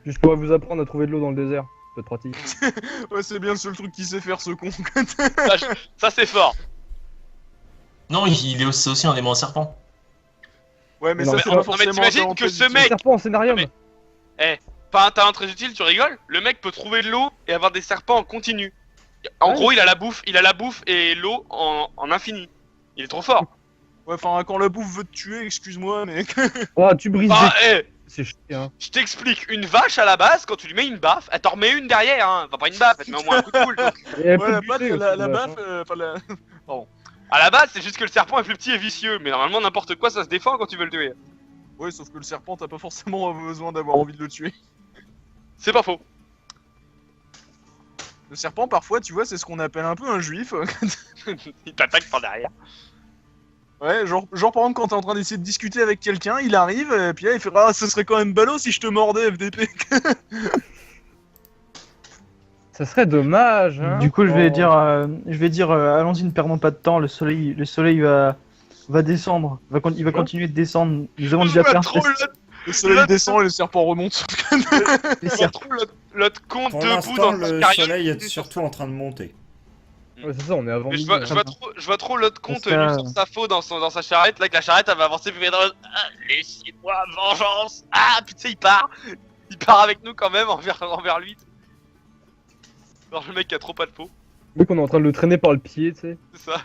Je pourrais vous apprendre à trouver de l'eau dans le désert. Ça peut être pratique. Ouais, c'est bien le seul truc qu'il sait faire, ce con. Ça c'est fort. Non, c'est aussi un démon serpent. Ouais, mais Non, ça, mais c'est non, pas mais forcément... t'imagines un que ce talent mec- Le serpent en scénarium. Mais- Pas un talent très utile, tu rigoles? Le mec peut trouver de l'eau et avoir des serpents en continu. En Ouais. gros, il a la bouffe et l'eau en infini. Il est trop fort. Ouais, enfin, quand la bouffe veut te tuer, excuse-moi, mais... Ah, tu brises Ah, des... C'est chiant, hein. je t'explique, une vache à la base, quand tu lui mets une baffe, elle t'en remet une derrière, hein. Enfin, pas une baffe, elle te met au moins un coup de boule. Donc. Et elle Ouais, peut la te batte, buter la aussi, baffe, hein. enfin, la... À la base, c'est juste que le serpent est plus petit et vicieux, mais normalement, n'importe quoi, ça se défend quand tu veux le tuer. Ouais, sauf que le serpent, t'as pas forcément besoin d'avoir envie de le tuer. C'est pas faux. Le serpent, parfois, tu vois, c'est ce qu'on appelle un peu un juif. Il t'attaque par derrière. Ouais, genre par exemple, quand t'es en train d'essayer de discuter avec quelqu'un, il arrive, et puis là, il fait « Ah, ce serait quand même ballot si je te mordais, FDP !» Ça serait dommage, hein. Du coup, je vais Oh. dire, allons-y, ne perdons pas de temps. Le soleil va descendre. Il va continuer de descendre. Nous avons Je déjà vois perdu trop Le soleil descend et le serpent remonte. les je vois serpents. trop l'autre con Pour debout l'instant, dans le sa carrière. soleil est surtout en train de monter. Ouais, c'est ça, on est avant Mais midi, je hein. vois trop l'autre con Parce tenu que- sur sa faux dans sa charrette, là que la charrette elle va avancer puis il va être dans ah, laissez-moi vengeance. Ah puis tu sais il part avec nous quand même envers lui. Alors le mec qui a trop pas de peau, Vu qu'on est en train de le traîner par le pied, tu sais. c'est ça.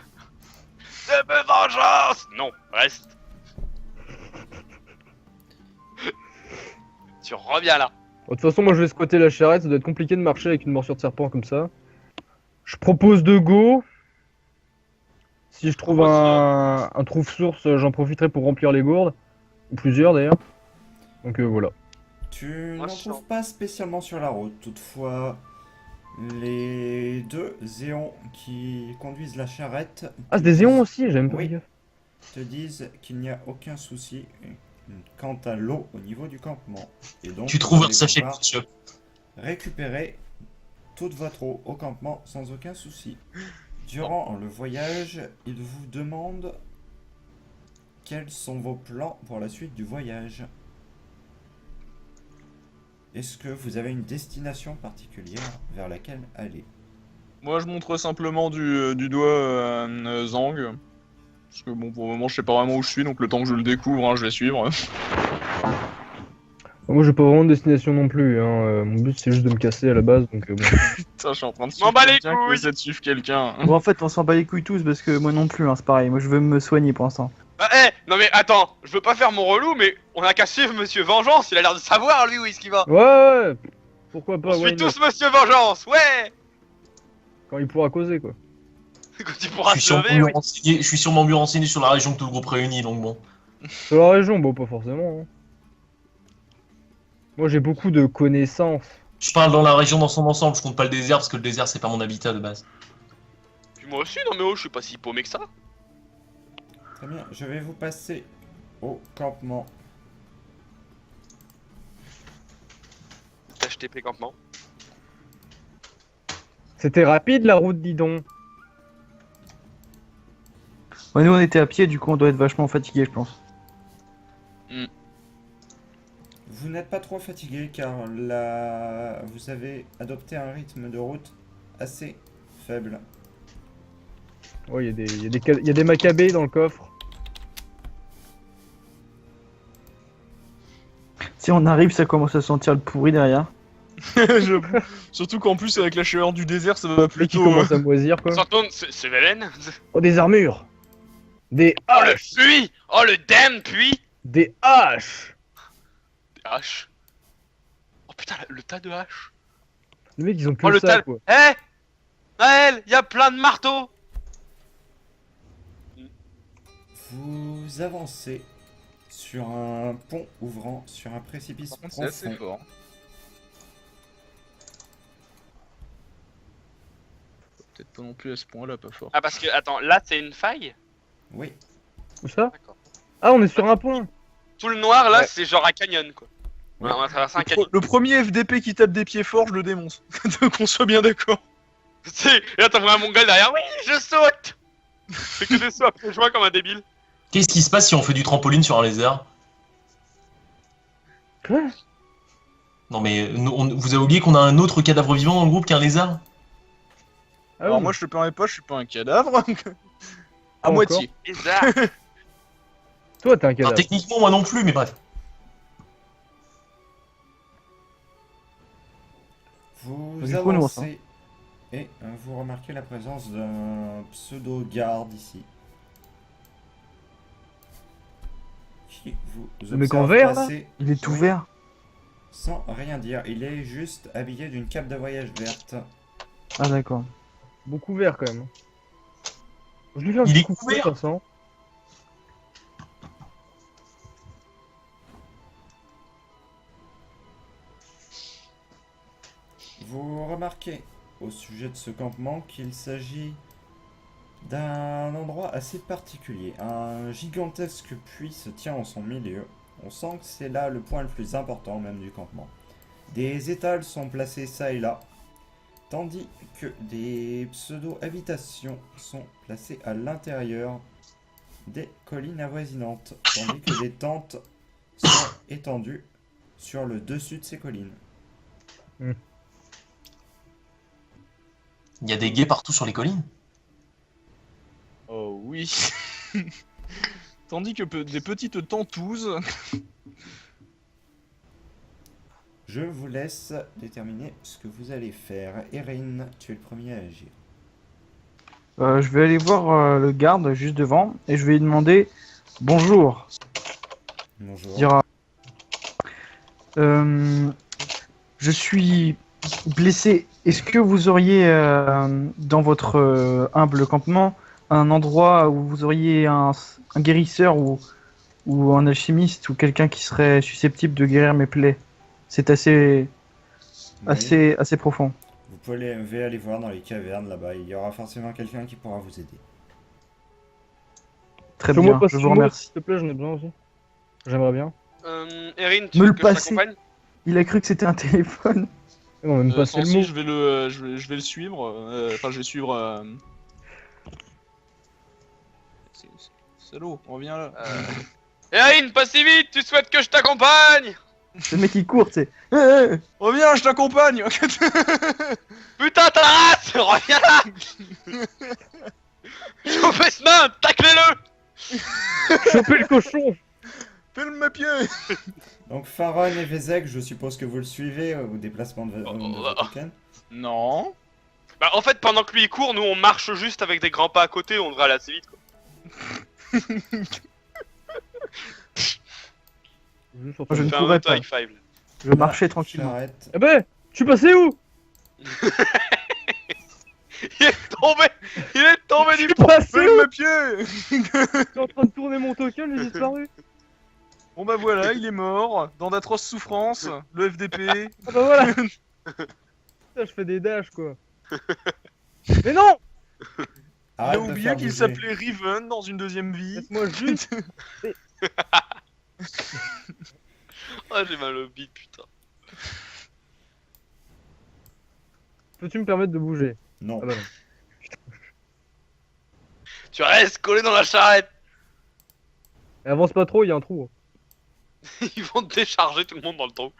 Je me vengeance. Non, reste. Tu reviens là. Bon, de toute façon, moi je vais squatter la charrette, ça doit être compliqué de marcher avec une morsure de serpent comme ça. Je propose de go. Si je trouve un trouve-source, j'en profiterai pour remplir les gourdes. Ou plusieurs d'ailleurs. Donc voilà. Tu Moi, n'en je trouves sens. pas spécialement sur la route. Toutefois, les deux zéons qui conduisent la charrette Ah, c'est des éons aussi, j'aime pas Oui. fait gaffe. te disent qu'il n'y a aucun souci quant à l'eau au niveau du campement. Et donc, Tu trouves vous un allez sachet de pouvoir ketchup. récupérer toute votre eau au campement sans aucun souci. Durant le voyage, il vous demande quels sont vos plans pour la suite du voyage. Est-ce que vous avez une destination particulière vers laquelle aller? Moi, je montre simplement du doigt à Zang. Parce que bon, pour le moment, je sais pas vraiment où je suis, donc le temps que je le découvre, hein, je vais suivre. Moi j'ai pas vraiment de destination non plus, hein. Mon but c'est juste de me casser à la base, donc bon. Putain, je suis en train de M'en suivre bats les quelqu'un qui couilles. essaie de suivre quelqu'un. Bon, en fait, on s'en bat les couilles tous parce que moi non plus, hein, c'est pareil. Moi, je veux me soigner pour l'instant. Ah, non mais attends, je veux pas faire mon relou mais on a qu'à suivre Monsieur Vengeance, il a l'air de savoir lui où est-ce qu'il va. Ouais, ouais, pourquoi pas, On why suit not, tous Monsieur Vengeance, ouais. quand il pourra causer quoi. Quand tu pourras Je suis se sûrement lever, mieux oui. renseigné- je suis sûrement mieux renseigné sur la région que tout le groupe réuni, donc bon. Sur la région, bon, pas forcément. Hein. Moi j'ai beaucoup de connaissances. Je parle dans la région dans son ensemble, je compte pas le désert parce que le désert c'est pas mon habitat de base. Puis moi aussi, non mais oh, je suis pas si paumé que ça. Très bien, je vais vous passer au campement. HTP campement. C'était rapide la route, dis donc. Ouais, nous, on était à pied, du coup, on doit être vachement fatigué, je pense. Vous n'êtes pas trop fatigué car vous avez adopté un rythme de route assez faible. Ouais, il y a des macabées dans le coffre. Si on arrive, ça commence à sentir le pourri derrière. Surtout qu'en plus, avec la chaleur du désert, ça va Et qui plutôt... commence à moisir quoi. On s'en tourne, c'est Velen. Oh, des armures. Des Oh le haches. puits. Oh le damn puits. Des haches. Des haches. Oh putain, le tas de haches. Les mecs ils ont que Oh le ça tas. quoi. Eh Naël, y a plein de marteaux. Vous avancez sur un pont ouvrant sur un précipice Par contre, c'est assez profond. fort. Peut-être pas non plus à ce point-là, pas fort. Ah parce que, attends, là c'est une faille. Oui, Où ça? D'accord. Ah, on est sur un pont. Tout le noir là, Ouais. c'est genre un canyon quoi. Ouais. On va traverser un canyon. Le premier FDP qui tape des pieds forts, je le démonce. Qu'on soit bien d'accord. Tu sais, et là t'as vraiment un mongol derrière. Oui, je saute. Fais que des sauts après joie comme un débile. Qu'est-ce qui se passe si on fait du trampoline sur un lézard? Quoi? Non mais vous avez oublié qu'on a un autre cadavre vivant dans le groupe qu'un lézard? Ah Alors oui. moi je te permets pas, je suis pas un cadavre. À Pas moitié. Bizarre. Toi, t'es un Enfin, cadavre. techniquement moi non plus, mais bref. Vous Du coup, nous, on avancez et vous remarquez la présence d'un pseudo-garde ici. Qui vous Le mec en observe vert, là passer Il est tout vert. sans rien dire. Il est juste habillé d'une cape de voyage verte. Ah d'accord. Beaucoup vert quand même. Je lui fais un Il petit est coup de couvert. toute façon. Vous remarquez au sujet de ce campement qu'il s'agit d'un endroit assez particulier. Un gigantesque puits se tient en son milieu. On sent que c'est là le point le plus important même du campement. Des étals sont placés ça et là, tandis que des pseudo-habitations sont placées à l'intérieur des collines avoisinantes, tandis que des tentes sont étendues sur le dessus de ces collines. Il y a des gays partout sur les collines. Oh oui. Tandis que des petites tentouses. Je vous laisse déterminer ce que vous allez faire. Erin, tu es le premier à agir. Je vais aller voir le garde juste devant et je vais lui demander bonjour. Bonjour. Il dira je suis blessé. Est-ce que vous auriez dans votre humble campement un endroit où vous auriez un guérisseur ou un alchimiste ou quelqu'un qui serait susceptible de guérir mes plaies? C'est assez Oui. assez profond. Vous pouvez aller voir dans les cavernes là-bas. Il y aura forcément quelqu'un qui pourra vous aider. Très Fais-moi bien, passer je vous le mot, remercie. s'il te plaît, j'en ai besoin aussi. J'aimerais bien. Erin, tu Me veux le que je passer. t'accompagne? Il a cru que c'était un téléphone. Non, même passer le Sansi, mot. je vais le suivre. Enfin, je vais suivre. Salaud, on revient là. Erin, pas si vite, tu souhaites que je t'accompagne? Le mec il court, tu sais. Reviens, je t'accompagne. Putain, ta race! Reviens là! Chopez ce nain, taclez-le! Choper le cochon. Filme mes pieds. Donc Faron et Vezek, je suppose que vous le suivez au déplacement de votre week-end. Non. Bah, en fait, pendant que lui il court, nous on marche juste avec des grands pas à côté, on devrait aller assez vite quoi. Juste sur Moi, je ton- ne Fais un courais pas. auto high five. Je marchais tranquillement. J'arrête. Eh ben, tu passais où? Il est tombé! Il est tombé du Tu passais Filme où? mes pieds. J'étais en train de tourner mon token, j'ai disparu. Bon bah voilà, il est mort, dans d'atroces souffrances, le FDP. Ah bah voilà. Putain, je fais des dashs quoi. Mais non! Il Arrête a de oublié faire qu'il bouger. s'appelait Riven dans une deuxième vie. Laisse-moi juste. Oh, j'ai mal au bide, putain. Peux-tu me permettre de bouger? Non. Ah bah non. Tu restes collé dans la charrette! Et avance pas trop, il y a un trou. Ils vont te décharger tout le monde dans le trou.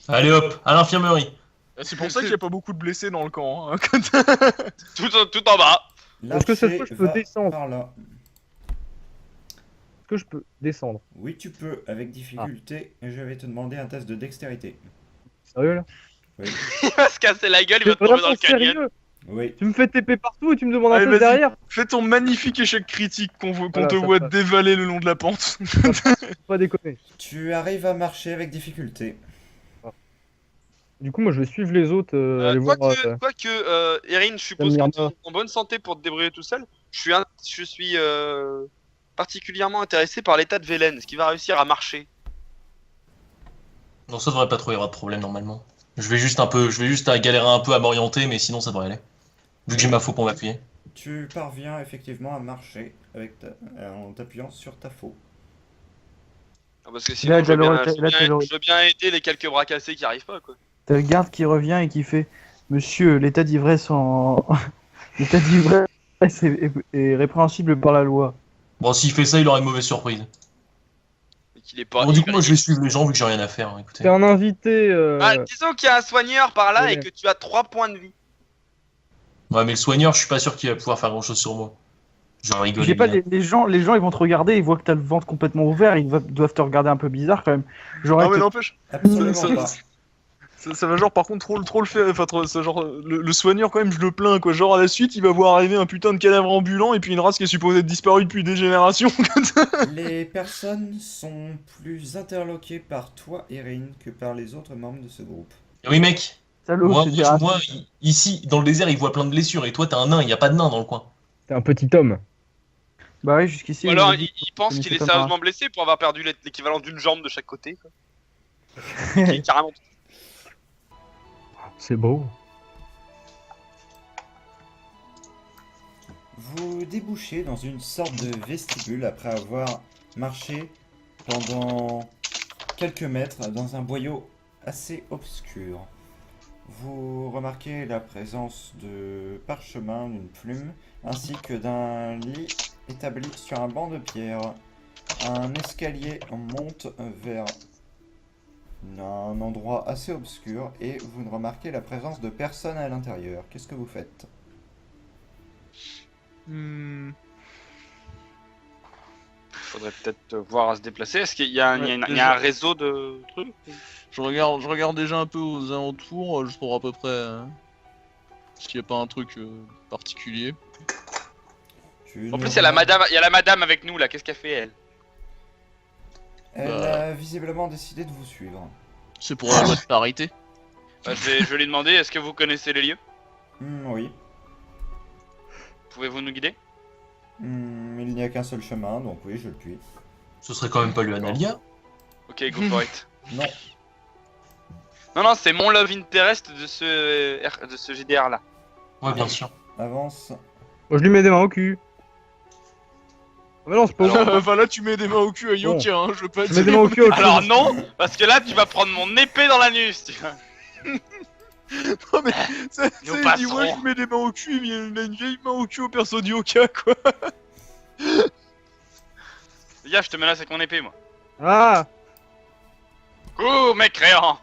Allez hop, à l'infirmerie. C'est pour ça qu'il n'y a pas beaucoup de blessés dans le camp. Hein. Tout en bas. Est-ce que cette L'archer fois, je peux va descendre? par là. Est-ce que je peux descendre? Oui, tu peux, avec difficulté. Et je vais te demander un test de dextérité. Sérieux là? Oui. Il va se casser la gueule, il va T'es tomber dans vraiment le canyon. sérieux? Oui. Tu me fais TP partout et tu me demandes un Allez, test vas-y. derrière? Fais ton magnifique échec critique qu'on Voilà, te ça voit passe. dévaler le long de la pente. Faut pas déconner. Tu arrives à marcher avec difficulté. Du coup, moi je vais suivre les autres, aller voir. Quoique, Erin, je suppose que Mirna. tu es en bonne santé pour te débrouiller tout seul. Je suis particulièrement intéressé par l'état de Velen. Est-ce qu'il va réussir à marcher? Non, ça devrait pas trop y avoir de problème normalement. Je vais juste galérer un peu à m'orienter, mais sinon ça devrait aller. Vu que j'ai ma faux pour m'appuyer. Tu parviens effectivement à marcher avec en t'appuyant sur ta faux. Ah, parce que sinon, Là, je veux bien, là, je veux bien aider les quelques bras cassés qui arrivent pas, quoi. T'as le garde qui revient et qui fait Monsieur, l'état d'ivresse en. L'état d'ivresse est répréhensible par la loi. Bon, s'il fait ça, il aura une mauvaise surprise. Et qu'il est pas. Bon, du coup, moi, je vais suivre les gens vu que j'ai rien à faire. Hein, écoutez. T'es un invité. Ah, disons qu'il y a un soigneur par là Ouais. et que tu as 3 points de vie. Ouais, mais le soigneur, je suis pas sûr qu'il va pouvoir faire grand chose sur moi. J'en rigole. J'ai pas les gens ils vont te regarder, ils voient que t'as le ventre complètement ouvert, doivent te regarder un peu bizarre quand même. J'aurais Non mais été- n'empêche, Absolument Ça- pas. ça va genre par contre trop le faire, enfin ça, genre le soigneur quand même je le plains quoi, genre à la suite il va voir arriver un putain de cadavre ambulant et puis une race qui est supposée être disparue depuis des générations. Les personnes sont plus interloquées par toi, Erin, que par les autres membres de ce groupe. Oui, mec. Salaud, Moi, je te dirais. ici, dans le désert, il voit plein de blessures. Et toi, t'es un nain, il y a pas de nain dans le coin. T'es un petit homme. Bah oui, jusqu'ici. Ou alors il- il pense il qu'il est s'étonne sérieusement blessé pour avoir perdu l'équivalent d'une jambe de chaque côté. Quoi. Qui est carrément. C'est beau. Vous débouchez dans une sorte de vestibule après avoir marché pendant quelques mètres dans un boyau assez obscur. Vous remarquez la présence de parchemin, d'une plume, ainsi que d'un lit établi sur un banc de pierre. Un escalier monte vers un endroit assez obscur et vous ne remarquez la présence de personne à l'intérieur. Qu'est-ce que vous faites? Faudrait peut-être voir à se déplacer. Est-ce qu'il y a, Ouais, il y a déjà. un réseau de trucs? Je regarde déjà un peu aux alentours, juste pour à peu près s'il n'y a pas un truc particulier. En plus, il y a la madame avec nous là. Qu'est-ce qu'elle fait elle? Elle a visiblement décidé de vous suivre. C'est pour la loi de parité. Je vais lui demander. Est-ce que vous connaissez les lieux? Oui. Pouvez-vous nous guider? Il n'y a qu'un seul chemin, donc oui, je le puis. Ce serait quand même pas le Analia. Ok, go for it. Non. Non, c'est mon love interest de ce GDR là. Ouais, bien sûr. Avance. Moi, je lui mets des mains au cul. Ah, mais non, c'est pas Alors, bon. Enfin là tu mets des mains au cul à Yoka, hein, je veux pas Je mets des mains au cul. Alors non, parce que là tu vas prendre mon épée dans l'anus. Tu vois. Non mais ça, Nous il dit passerons. ouais je mets des mains au cul, mais il a une vieille main au cul au perso de Yoka quoi. Gars, je te menace avec mon épée moi. Ah, Coups, mec créant.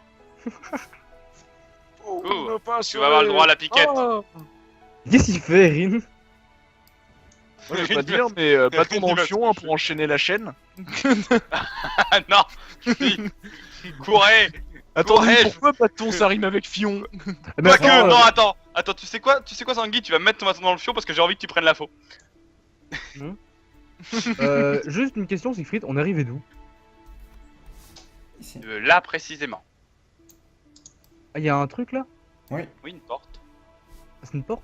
Oh, Ouh, on n'a pas Tu vas avoir le droit à la piquette. Oh. qu'est-ce qu'il fait, Erin? Ouais, je vais pas dire, mais bâton dans le fion hein, pour enchaîner la chaîne. Ah non. Courez. Attendez, Ouais, pourquoi bâton ça rime avec fion? Eh ben, Quoique, attends, non, attends, tu sais quoi, Sangui, tu vas mettre ton bâton dans le fion parce que j'ai envie que tu prennes la faux. juste une question, Siegfried, on est arrivé d'où? Ici. Là précisément. Ah, y a un truc là? Oui, une porte. Ah, c'est une porte?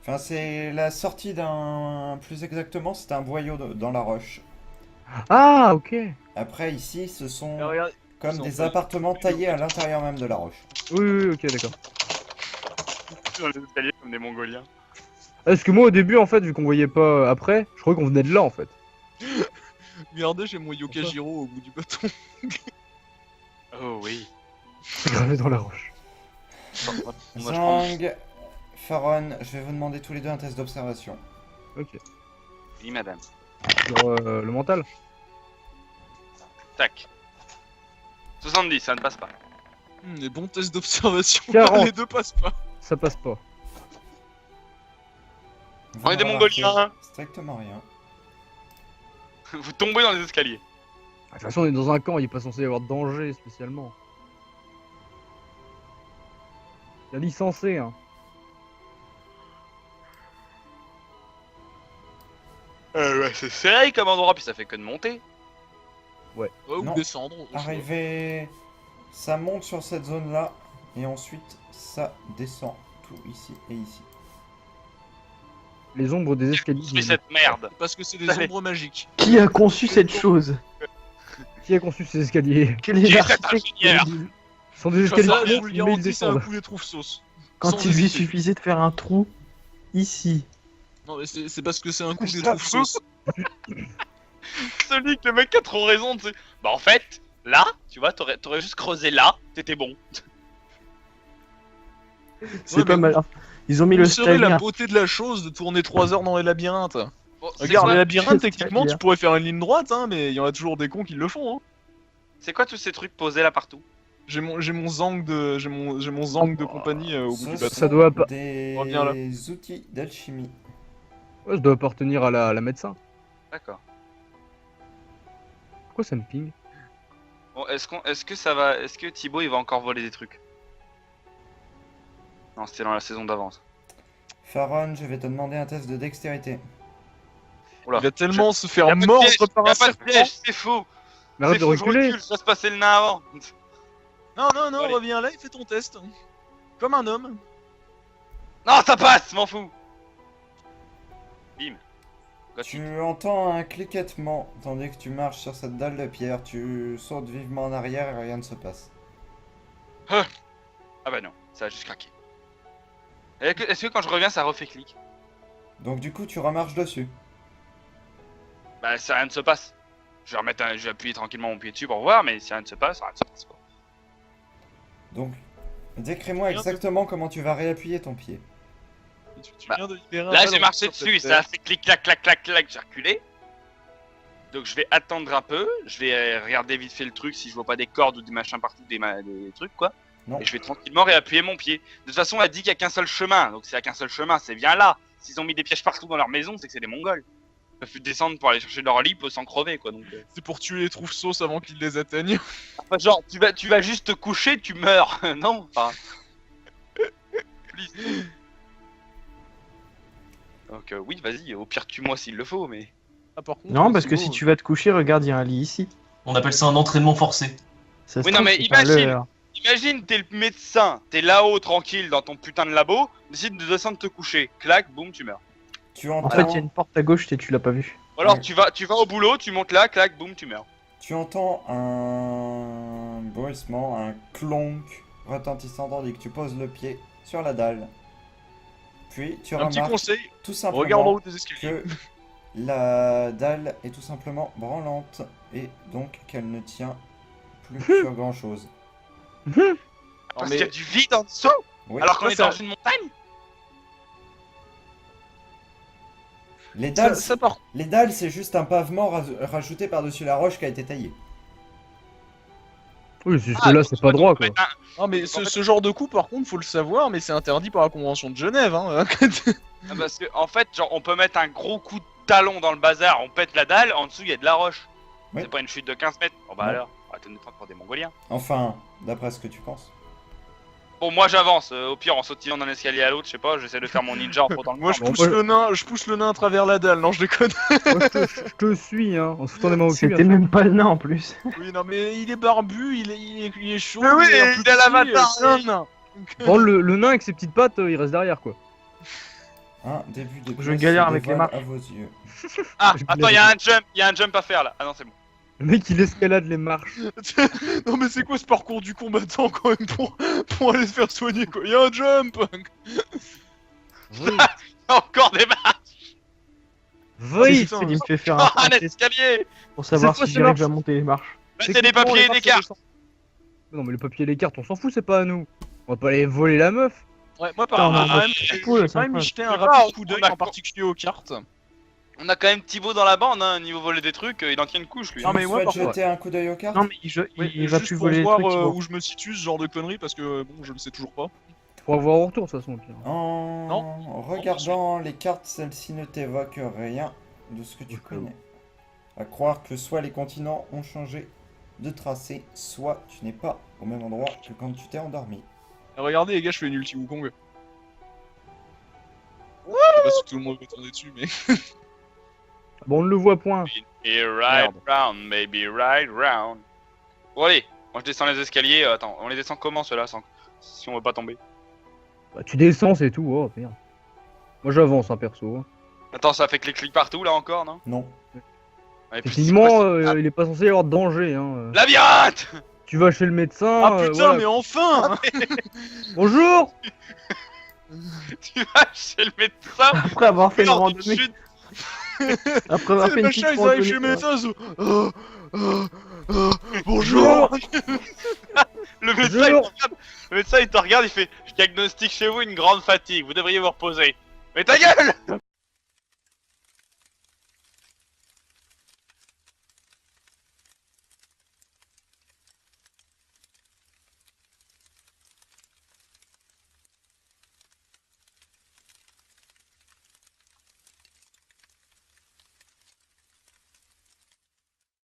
Enfin, c'est la sortie d'un... Plus exactement, c'est un boyau dans la roche. Ah, ok. Après, ici, ce sont Ah, regarde, comme ils ont des pas- appartements taillés à l'intérieur même de la roche. Oui, ok, d'accord. Dans les escaliers comme des Mongoliens. Parce que moi, au début, en fait, vu qu'on voyait pas après, je croyais qu'on venait de là, en fait. regardez, j'ai mon Yoka Pourquoi Jiro au bout du bâton. Oh oui. C'est gravé dans la roche. Moi, je prends- Zang, Faron, je vais vous demander tous les deux un test d'observation. Ok. Oui, madame. Genre, le mental. Tac. 70, ça ne passe pas. Les bons tests d'observation, 40. les deux passent pas. Ça passe pas. Vous On est des ne remarquez Mongoliens. Strictement rien. Vous tombez dans les escaliers. De toute façon, on est dans un camp, il est pas censé y avoir de danger spécialement. Il y a licencé, hein. Ouais, c'est serré comme endroit, puis ça fait que de monter. Ouais, ou Non. descendre. Arrivé, ça monte sur cette zone-là, et ensuite ça descend tout ici et ici. Les ombres des escaliers. Construis cette merde. Parce que c'est des Allez. ombres magiques. Qui a conçu cette chose? Qui a conçu ces escaliers? Quel est Qui est cet l'architecte ingénieur? Ce sont des Enfin, escaliers ça, je hauts, vous le mais ils garantis, c'est un descendent. poulet trouve-sauce. Quand Sans il lui hésiter. suffisait de faire un trou ici. Non, mais c'est parce que c'est un coup des Ça trouve-sauce. Celui que le mec a trop raison, tu sais. Bah en fait, là, tu vois, t'aurais juste creusé là, t'étais bon. C'est Ouais, pas mais mal. Ils ont mis Où le serait la stylien. beauté de la chose de tourner 3 heures dans les labyrinthes? Bon, c'est Regarde, quoi- les labyrinthes, techniquement, C'est-à-dire tu pourrais faire une ligne droite, hein, mais il y en a toujours des cons qui le font. Hein. C'est quoi tous ces trucs posés là partout? J'ai mon zang de, j'ai mon zang de compagnie au bout du Ce bateau. Ça doit sont pas- Reviens là. des outils d'alchimie. Ouais, ça doit appartenir à la médecin. D'accord. Pourquoi ça me ping? Bon, est-ce que ça va, est-ce que Thibaut il va encore voler des trucs? Non, c'était dans la saison d'avance. Faron, je vais te demander un test de dextérité. Oula. Il va tellement se Y a faire pas de mordre piège, par y un a pas de serpent. piège, c'est faux. Mais arrête C'est de faux, je reculer. recule, je laisse passer le nain avant. Non, non, non, Allez. reviens là et fais ton test. Comme un homme. Non, ça passe, m'en fous. Bim. Gothique. Tu entends un cliquettement tandis que tu marches sur cette dalle de pierre. Tu sautes vivement en arrière et rien ne se passe. Ah bah non, ça a juste craqué. Est-ce que quand je reviens ça refait clic? Donc du coup, tu remarches dessus. Bah si rien ne se passe. Je vais appuyer tranquillement mon pied dessus pour voir, mais si rien ne se passe, rien ne se passe quoi. Donc, décris-moi Rien de- exactement comment tu vas réappuyer ton pied. Tu Bah, viens de libérer un Là ballon j'ai marché sur dessus, cette ça a terre. fait clic clac clac clac clac, j'ai reculé. Donc je vais attendre un peu, je vais regarder vite fait le truc si je vois pas des cordes ou des machins partout, des trucs quoi. Non. Et je vais tranquillement réappuyer mon pied. De toute façon elle dit qu'il y a qu'un seul chemin, donc s'il y a qu'un seul chemin c'est bien là. S'ils ont mis des pièges partout dans leur maison c'est que c'est des mongols. Ils peuvent plus descendre pour aller chercher leur lit sans crever quoi donc. C'est pour tuer les trouve-sauces avant qu'ils les atteignent. Enfin, genre tu vas juste te coucher, tu meurs, non enfin... Please. Donc oui vas-y, au pire tue-moi s'il le faut mais... Ah, par contre, Non, parce que Thibaut, si tu vas te coucher, regarde, il y a un lit ici. On appelle ça un entraînement forcé. Ça se Oui, non, trouve, mais c'est un imagine. leurre. Imagine, t'es le médecin, t'es là-haut tranquille dans ton putain de labo, décide de descendre te coucher, clac, boum, tu meurs. Tu En entends, fait, il y a une porte à gauche et tu l'as pas vue. Ou alors Ouais. tu vas au boulot, tu montes là, clac, boum, tu meurs. tu entends un bruissement, un clonk retentissant tandis que tu poses le pied sur la dalle. Puis tu Un petit remarques conseil, tout regarde en simplement haut des escaliers. que la dalle est tout simplement branlante et donc qu'elle ne tient plus sur grand chose. Non, Parce mais qu'il y a du vide en dessous, Oui. alors qu'on ça, est ça- dans une montagne. Les dalles, ça part. les dalles, c'est juste un pavement rajouté par-dessus la roche qui a été taillée. Oui, jusque Ah, là donc, c'est pas droit quoi. Non, mais En fait- ce genre de coup, par contre, faut le savoir, mais c'est interdit par la Convention de Genève. Hein. Ah, parce que, en fait, genre, on peut mettre un gros coup de talon dans le bazar, on pète la dalle, en dessous il y a de la roche. Oui. C'est pas une chute de 15 mètres. Bon bah Non. alors, on va te prendre pour des mongoliens. Enfin, d'après ce que tu penses. Bon, moi j'avance, au pire en sautillant d'un escalier à l'autre, je sais pas, j'essaie de faire mon ninja en frottant le Moi, mur. je Bon, pousse moi, le nain, je pousse le nain à travers la dalle. Non, je déconne. Moi, je te suis hein, en sautant des mains au cul. C'était bien sûr. même pas le nain en plus. Oui, non, mais il est barbu, il est chaud. Mais oui, est un peu il a l'avatar, petit, c'est un nain. Bon, le nain avec ses petites pattes, il reste derrière quoi. Un début de Je pièce galère se avec les dévoile marches. à vos yeux. Ah, Je attends, il y a un jump à faire là. Ah non, c'est bon. Le mec il escalade les marches. Non, mais c'est quoi ce parcours du combattant quand même pour aller se faire soigner quoi? Il y a un jump. Oui. Encore des marches. Oui. putain. Il me fait faire Oh, un un test escalier. pour savoir Cette fois, si c'est j'arrive marche. à monter les marches. Mettez des papiers et des cartes. Non mais le papier et les cartes on s'en fout, c'est pas à nous. On va pas aller voler la meuf. Ouais, moi, Putain, par on a contre, un j'ai petit quand coup, là, même sympa. jeté un Ah, rapide coup d'œil, on a- en particulier aux cartes. On a quand même Thibaut dans la bande, hein, niveau voler des trucs, il en tient une couche lui. Non, mais Tu moi, souhaites par contre- jeter un coup d'œil aux cartes? Non, mais il va juste plus pour voler les voir trucs. Thibaut. où je me situe, ce genre de conneries, parce que bon, je le sais toujours pas. Faut voir au retour de toute façon au pire. En regardant les cartes, celles-ci ne t'évoquent rien de ce que tu D'accord. connais. À croire que soit les continents ont changé de tracé, soit tu n'es pas au même endroit que quand tu t'es endormi. Et regardez, les gars, je fais une ulti Wukong. Je sais pas si tout le monde veut tourner dessus, mais. Bon on ne le voit point. Et right Merde. round, maybe right round. Bon allez, moi je descends les escaliers, attends, on les descend comment ceux-là sans... si on veut pas tomber? Bah, tu descends c'est tout, oh merde. Moi j'avance un perso. Hein. Attends, ça fait clic-clic partout là encore, non? Non. Et puis, c'est Effectivement, quoi, c'est- il est pas censé y avoir de danger. Hein. Labyrinthe. Tu vas chez le médecin. Ah putain, voilà. mais enfin. Bonjour. Tu vas chez le médecin, Après avoir fait une lors d'une randonnée, chute, après avoir Les fait une machins, petite ils arrivent chez le randonnée. médecin, ils sont... Bonjour. le médecin, Bonjour. le médecin il te regarde, il fait « Je diagnostique chez vous une grande fatigue, vous devriez vous reposer. » Mais ta gueule.